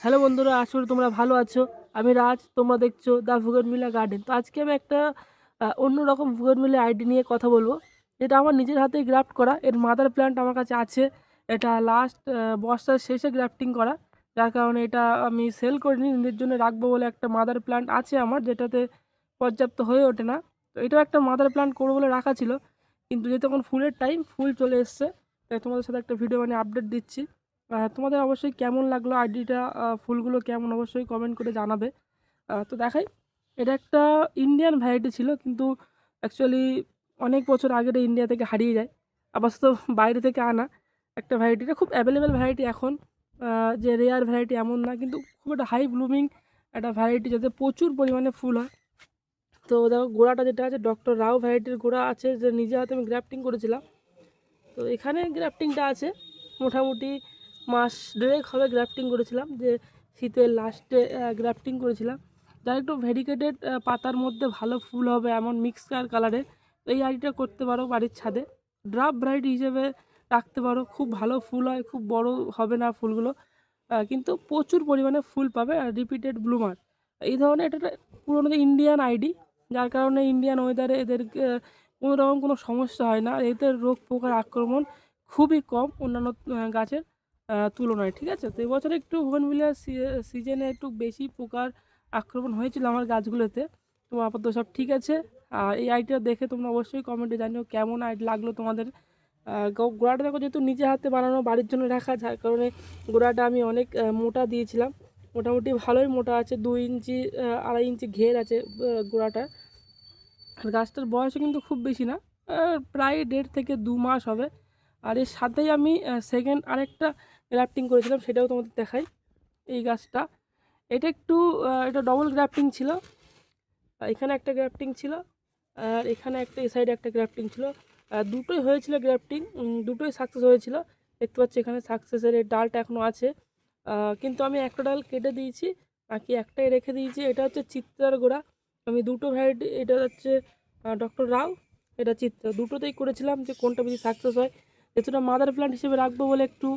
Hello বন্ধুরা, আশা করি তোমরা ভালো আছো। আমি রাজ, তোমরা দেখছো দ্য বুগেনভিলিয়া গার্ডেন। তো আজকে আমি একটা অন্যরকম বুগেনভিলিয়া আইডি নিয়ে কথা বলবো, যেটা আমার নিজের হাতেই গ্রাফট করা। এর মাদার প্ল্যান্ট আমার কাছে আছে। এটা লাস্ট বর্ষার শেষে গ্রাফটিং করা, যার কারণে এটা আমি সেল করিনি, নিজের জন্য রাখবো বলে একটা মাদার প্ল্যান্ট আছে আমার, যেটাতে পর্যাপ্ত হয়ে ওঠে না। তো এটাও একটা মাদার প্ল্যান্ট করবো বলে রাখা ছিল, কিন্তু যেহেতু এখন ফুলের টাইম, ফুল চলে এসছে, তাই তোমাদের সাথে একটা ভিডিও বানিয়ে আপডেট দিচ্ছি। তোমাদের অবশ্যই কেমন লাগলো আইডিটা, ফুলগুলো কেমন, অবশ্যই কমেন্ট করে জানাবে। তো দেখাই, এটা একটা ইন্ডিয়ান ভ্যারাইটি ছিল, কিন্তু অ্যাকচুয়ালি অনেক বছর আগের ইন্ডিয়া থেকে হারিয়ে যায়। আপাতত বাইরে থেকে আনা একটা ভ্যারাইটিটা খুব অ্যাভেলেবেল ভ্যারাইটি এখন, যে রেয়ার ভ্যারাইটি এমন না, কিন্তু খুব একটা হাই ব্লুমিং একটা ভ্যারাইটি, যাতে প্রচুর পরিমাণে ফুল হয়। তো দেখো গোড়াটা যেটা আছে, ডক্টর রাও ভ্যারাইটির গোড়া আছে, যে নিজে হাতে আমি গ্রাফটিং করেছিলাম। তো এখানে গ্রাফটিংটা আছে মোটামুটি মাস দেড়েক হবে গ্রাফটিং করেছিলাম, যে শীতের লাস্টে গ্রাফটিং করেছিলাম। যার একটু ভেরিকেটেড পাতার মধ্যে ভালো ফুল হবে এমন মিক্স কালারে, এই আইডিটা করতে পারো বাড়ির ছাদে, ড্রাফট ভ্যারাইটি হিসেবে রাখতে পারো। খুব ভালো ফুল হয়, খুব বড় হবে না ফুলগুলো, কিন্তু প্রচুর পরিমাণে ফুল পাবে, আর রিপিটেড ব্লুমার। এই ধরনের এটা একটা পুরোনো ইন্ডিয়ান আইডি, যার কারণে ইন্ডিয়ান ওয়েদারে এদের কোনো রকম কোনো সমস্যা হয় না। এদের রোগ পোকার আক্রমণ খুবই কম অন্যান্য গাছের তুলনায়, ঠিক আছে। তো এবছর একটু বোগেনভিলিয়ার সিজনে একটু বেশি পোকার আক্রমণ হয়েছিল আমার গাছগুলোতে। তো আপাতত সব ঠিক আছে। আর এই আইডিটা দেখে তোমরা অবশ্যই কমেন্টে জানিও কেমন আইডি লাগলো তোমাদের। গোড়াটা দেখো, যেহেতু নিজে হাতে বানানো, বাড়ির জন্য রাখা, যার কারণে গোড়াটা আমি অনেক মোটা দিয়েছিলাম। মোটামুটি ভালোই মোটা আছে, 2 ইঞ্চি 2.5 ইঞ্চি ঘের আছে গোড়াটার। আর গাছটার বয়সও কিন্তু খুব বেশি না, প্রায় 1.5 থেকে 2 মাস হবে। আর এর সাথেই আমি সেকেন্ড আরেকটা গ্রাফটিং করেছিলাম, সেটাও তোমাদের দেখাই। এই গাছটা, এটা একটু এটা ডবল গ্রাফটিং ছিল। এখানে একটা গ্রাফটিং ছিল, আর এখানে একটা, এই সাইডে একটা গ্রাফটিং ছিল। দুটোই হয়েছিল গ্রাফটিং, দুটোই সাকসেস হয়েছিল। দেখতে পাচ্ছি এখানে সাকসেসের এই ডালটা এখনও আছে, কিন্তু আমি একটা ডাল কেটে দিয়েছি, বাকি একটাই রেখে দিয়েছি। এটা হচ্ছে চিত্রার গোড়া। আমি দুটো ভ্যারাইটি, এটা হচ্ছে ডক্টর রাও, এটা চিত্রা, দুটোতেই করেছিলাম, যে কোনটা বেশি সাকসেস হয়। যেহেতু মাদার প্ল্যান্ট হিসেবে রাখবো বলে একটু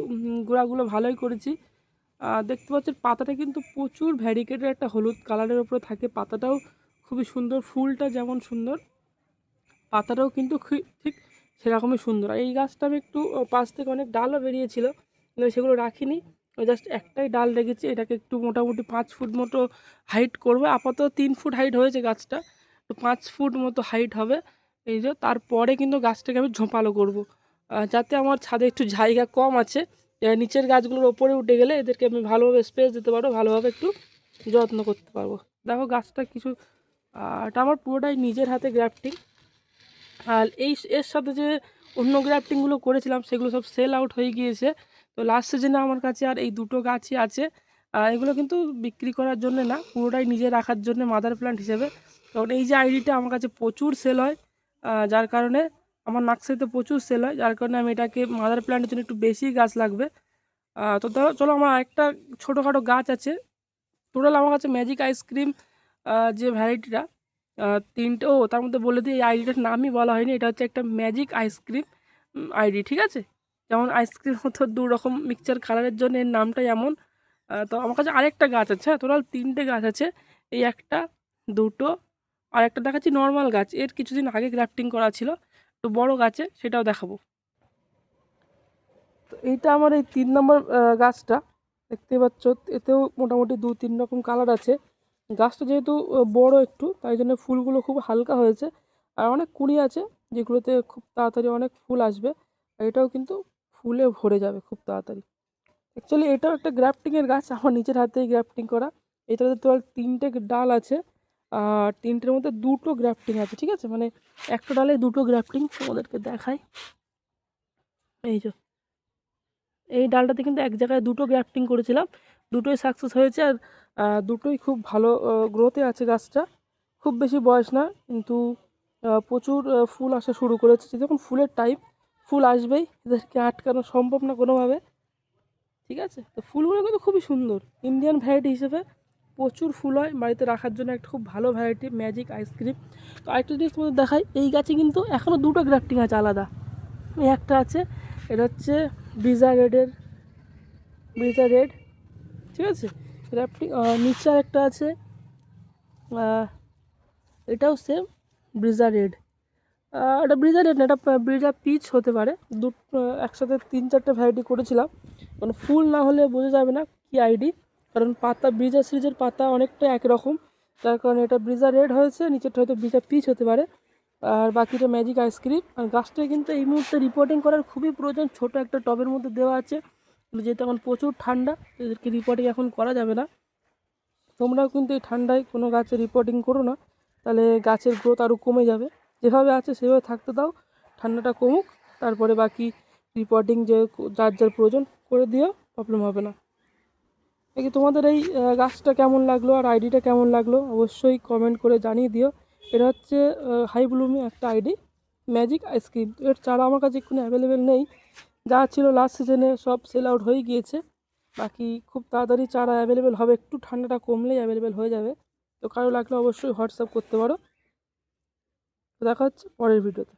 গোড়াগুলো ভালোই করেছি। দেখতে পাচ্ছেন পাতাটা কিন্তু প্রচুর ভ্যারিকেটের একটা হলুদ কালারের উপরে থাকে। পাতাটাও খুবই সুন্দর, ফুলটা যেমন সুন্দর, পাতাটাও কিন্তু ঠিক সেরকমই সুন্দর। আর এই গাছটা আমি একটু পাশ থেকে অনেক ডালও বেরিয়েছিল, কিন্তু সেগুলো রাখিনি, ওই জাস্ট একটাই ডাল রেখেছি। এটাকে একটু মোটামুটি 5 ফুট মতো হাইট করবে। আপাতত 3 ফুট হাইট হয়েছে গাছটা, তো 5 ফুট মতো হাইট হবে। এই যে তারপরে কিন্তু গাছটাকে আমি ঝোপালো করব, যাতে আমার ছাদে একটু জায়গা কম আছে, নিচের গাছগুলোর ওপরে উঠে গেলে এদেরকে আমি ভালোভাবে স্পেস দিতে পারবো, ভালোভাবে একটু যত্ন করতে পারবো। দেখো গাছটা কিছু, এটা আমার পুরোটাই নিজের হাতে গ্রাফটিং। আর এর সাথে যে অন্য গ্রাফটিংগুলো করেছিলাম, সেগুলো সব সেল আউট হয়ে গিয়েছে। তো লাস্ট সিজনে আমার কাছে আর এই দুটো গাছই আছে। এগুলো কিন্তু বিক্রি করার জন্য না, পুরোটাই নিজে রাখার জন্য মাদার প্ল্যান্ট হিসেবে। কারণ এই যে আইডিটা আমার কাছে প্রচুর সেল হয়, যার কারণে আমার নার্সারিতে প্রচুর সেল হয়, যার কারণে আমি এটাকে মাদার প্ল্যান্টের জন্য একটু বেশি গাছ লাগবে। তো ধরো চলো, আমার একটা ছোটোখাটো গাছ আছে। টোটাল আমার কাছে ম্যাজিক আইসক্রিম যে ভ্যারাইটিটা, তিনটে, ও তার মধ্যে বলে দিই, এই আইডিটার নামই বলা হয়নি। এটা হচ্ছে একটা ম্যাজিক আইসক্রিম আইডি, ঠিক আছে। যেমন আইসক্রিম মতো 2 রকম মিক্সচার কালারের জন্য এর নামটাই এমন। তো আমার কাছে আরেকটা গাছ আছে, হ্যাঁ, টোটাল 3টে গাছ আছে। এই একটা, দুটো, আর একটা দেখাচ্ছি নর্মাল গাছ, এর কিছুদিন আগে গ্রাফটিং করা ছিল, একটু বড় গাছে, সেটাও দেখাবো। তো এইটা আমার এই 3 নম্বর গাছটা, দেখতে পাচ্ছ, এতেও মোটামুটি 2-3 রকম কালার আছে। গাছটা যেহেতু বড় একটু, তাই জন্য ফুলগুলো খুব হালকা হয়েছে, আর অনেক কুঁড়ি আছে, যেগুলোতে খুব তাড়াতাড়ি অনেক ফুল আসবে। আর এটাও কিন্তু ফুলে ভরে যাবে খুব তাড়াতাড়ি। অ্যাকচুয়ালি এটাও একটা গ্রাফটিংয়ের গাছ, আমার নিজের হাতেই গ্রাফটিং করা। এটাতে তোর 3টে ডাল আছে, আর 3টের মধ্যে 2টো গ্রাফটিং আছে, ঠিক আছে। মানে একটা ডালে 2টো গ্রাফটিং, তোমাদেরকে দেখাই। এই যে এই ডালটাতে কিন্তু এক জায়গায় 2টো গ্রাফটিং করেছিলাম, দুটোই সাকসেস হয়েছে। আর দুটোই খুব ভালো গ্রোথে আছে গাছটা। খুব বেশি বয়স না, কিন্তু প্রচুর ফুল আসা শুরু করেছে। যখন ফুলের টাইম, ফুল আসবেই, এদেরকে আটকানো সম্ভব না কোনোভাবে, ঠিক আছে। তো ফুলগুলো কিন্তু খুবই সুন্দর, ইন্ডিয়ান ভ্যারাইটি হিসেবে প্রচুর ফুল হয়, বাড়িতে রাখার জন্য একটা খুব ভালো ভ্যারাইটি ম্যাজিক আইসক্রিম। তো আরেকটা জিনিস তোমাদের দেখাই, এই গাছে কিন্তু এখনও 2টো গ্রাফটিং আছে আলাদা। এই একটা আছে, এটা হচ্ছে ব্রিজা রেড, ঠিক আছে। র্যাফটিং নিচে একটা আছে, এটাও সেম ব্রিজা রেড। এটা ব্রিজা রেড না, এটা ব্রিজা পিচ হতে পারে। একসাথে 3-4টে ভ্যারাইটি করেছিলাম, কারণ ফুল না হলে বোঝা যাবে না কি আইডি, কারণ পাতা ব্রিজা সিরিজের পাতা অনেকটা একরকম, তার কারণে এটা ব্রিজা রেড হয়েছে, নিচেরটা হয়তো ব্রিজা পিচ হতে পারে, আর বাকিটা ম্যাজিক আইসক্রিম। আর গাছটা কিন্তু এই মুহূর্তে রিপোর্টিং করার খুবই প্রয়োজন, ছোট একটা টবের মধ্যে দেওয়া আছে, যেহেতু এখন প্রচুর ঠান্ডা, এদেরকে রিপোর্টিং এখন করা যাবে না। তোমরাও কিন্তু এই ঠান্ডায় কোনো গাছে রিপোর্টিং করো না, তাহলে গাছের গ্রোথ আরও কমে যাবে। যেভাবে আছে সেভাবে থাকতে দাও, ঠান্ডাটা কমুক, তারপরে বাকি রিপোর্টিং যে যার যার প্রয়োজন করে দিও, প্রবলেম হবে না। দেখি তোমাদের এই গাছটা কেমন লাগলো আর আইডিটা কেমন লাগলো অবশ্যই কমেন্ট করে জানিয়ে দিও। এটা হচ্ছে হাই ব্লুমি একটা আইডি, ম্যাজিক আইসক্রিম। এর চারা আমার কাছে কোনো অ্যাভেলেবেল নেই, যা ছিল লাস্ট সিজনে সব সেল আউট হয়ে গিয়েছে। বাকি খুব তাড়াতাড়ি চারা অ্যাভেলেবেল হবে, একটু ঠান্ডাটা কমলেই অ্যাভেলেবেল হয়ে যাবে। তো কারো লাগলে অবশ্যই হোয়াটসঅ্যাপ করতে পারো। দেখা হচ্ছে পরের ভিডিওতে।